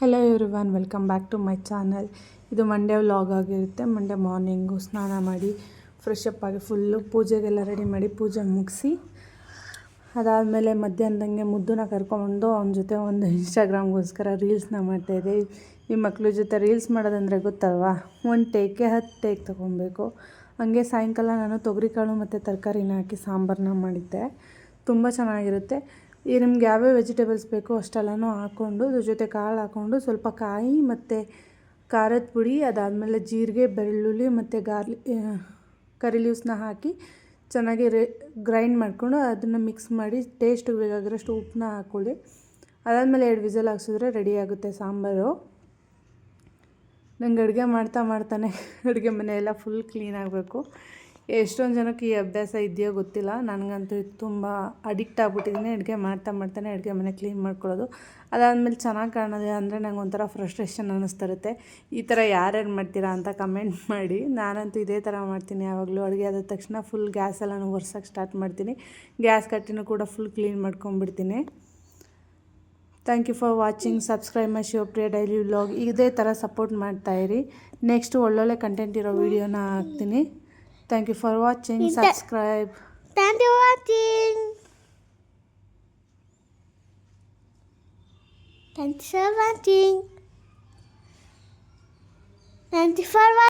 Hello everyone, welcome back to my channel. ಇದು Monday vlog ಆಗಿರುತ್ತೆ. Monday morning ಸ್ನಾನ ಮಾಡಿ ಫ್ರೆಶ್ ಅಪ್ ಆಗಿ ಫುಲ್ಲು ಪೂಜೆಗೆಲ್ಲ ರೆಡಿ ಮಾಡಿ ಪೂಜೆ ಮುಗಿಸಿ ಅದಾದಮೇಲೆ ಮಧ್ಯಾಹ್ನದಂಗೆ ಮುದ್ದುನ ಕರ್ಕೊಂಡು ಅವನ ಜೊತೆ ಒಂದು ಇನ್ಸ್ಟಾಗ್ರಾಮ್ಗೋಸ್ಕರ ರೀಲ್ಸ್ನ ಮಾಡ್ತಾಯಿದ್ದೆ. ಈ ಮಕ್ಳ ಜೊತೆ ರೀಲ್ಸ್ ಮಾಡೋದಂದರೆ ಗೊತ್ತಲ್ವಾ, ಒಂದು ಟೇಕ್ಗೆ 10 ಟೇಕ್ ತೊಗೊಬೇಕು. ಹಂಗೆ ಸಾಯಂಕಾಲ ನಾನು ತೊಗರಿಕಾಳು ಮತ್ತು ತರಕಾರಿನ ಹಾಕಿ ಸಾಂಬಾರನ್ನ ಮಾಡಿದ್ದೆ. ತುಂಬ ಚೆನ್ನಾಗಿರುತ್ತೆ. ಈ ನಿಮ್ಗೆ ಯಾವ್ಯಾವ ವೆಜಿಟೇಬಲ್ಸ್ ಬೇಕೋ ಅಷ್ಟೆಲ್ಲನೂ ಹಾಕ್ಕೊಂಡು ಅದ್ರ ಜೊತೆ ಕಾಳು ಹಾಕ್ಕೊಂಡು ಸ್ವಲ್ಪ ಕಾಯಿ ಮತ್ತು ಖಾರದ ಪುಡಿ, ಅದಾದಮೇಲೆ ಜೀರಿಗೆ, ಬೆಳ್ಳುಳ್ಳಿ ಮತ್ತು ಕರಿ ಲೀವ್ಸ್ನ ಹಾಕಿ ಚೆನ್ನಾಗಿ ಗ್ರೈಂಡ್ ಮಾಡಿಕೊಂಡು ಅದನ್ನು ಮಿಕ್ಸ್ ಮಾಡಿ ಟೇಸ್ಟಿಗೆ ಬೇಕಾಗಿರೋಷ್ಟು ಉಪ್ಪನ್ನ ಹಾಕ್ಕೊಳ್ಳಿ. ಅದಾದಮೇಲೆ 2 ವಿಸಲ್ ಹಾಕ್ಸಿದ್ರೆ ರೆಡಿ ಆಗುತ್ತೆ ಸಾಂಬಾರು. ನಂಗೆ ಅಡುಗೆ ಮಾಡ್ತಾನೆ ಅಡುಗೆ ಮನೆಯೆಲ್ಲ ಫುಲ್ ಕ್ಲೀನ್ ಆಗಬೇಕು. ಎಷ್ಟೊಂದು ಜನಕ್ಕೆ ಈ ಅಭ್ಯಾಸ ಇದೆಯೋ ಗೊತ್ತಿಲ್ಲ, ನನಗಂತೂ ಇದು ತುಂಬ ಅಡಿಕ್ಟ್ ಆಗಿಬಿಟ್ಟಿದ್ದೀನಿ. ಅಡುಗೆ ಮಾಡ್ತಾನೆ ಅಡುಗೆ ಮನೆ ಕ್ಲೀನ್ ಮಾಡ್ಕೊಳ್ಳೋದು. ಅದಾದಮೇಲೆ ಚೆನ್ನಾಗಿ ಕಾಣೋದು ಅಂದರೆ ನಂಗೆ ಒಂಥರ ಫ್ರಸ್ಟ್ರೇಷನ್ ಅನ್ನಿಸ್ತಿರುತ್ತೆ. ಈ ಥರ ಯಾರ್ಯಾರು ಮಾಡ್ತೀರಾ ಅಂತ ಕಮೆಂಟ್ ಮಾಡಿ. ನಾನಂತೂ ಇದೇ ಥರ ಮಾಡ್ತೀನಿ ಯಾವಾಗಲೂ. ಅಡುಗೆ ಆದ ತಕ್ಷಣ ಫುಲ್ ಗ್ಯಾಸೆಲ್ಲನೂ ಒರೆಸೋಕ್ಕೆ ಸ್ಟಾರ್ಟ್ ಮಾಡ್ತೀನಿ. ಗ್ಯಾಸ್ ಕಟ್ಟಿನೂ ಕೂಡ ಫುಲ್ ಕ್ಲೀನ್ ಮಾಡ್ಕೊಂಡ್ಬಿಡ್ತೀನಿ. Thank you for watching. Subscribe my Shivapriya daily vlog. ಇದೇ ಥರ ಸಪೋರ್ಟ್ ಮಾಡ್ತಾಯಿರಿ. ನೆಕ್ಸ್ಟ್ ಒಳ್ಳೊಳ್ಳೆ ಕಂಟೆಂಟ್ ಇರೋ ವೀಡಿಯೋನ ಹಾಕ್ತೀನಿ. Thank you for watching. Subscribe. Thank you for watching. Thank you for watching. Thank you for watching.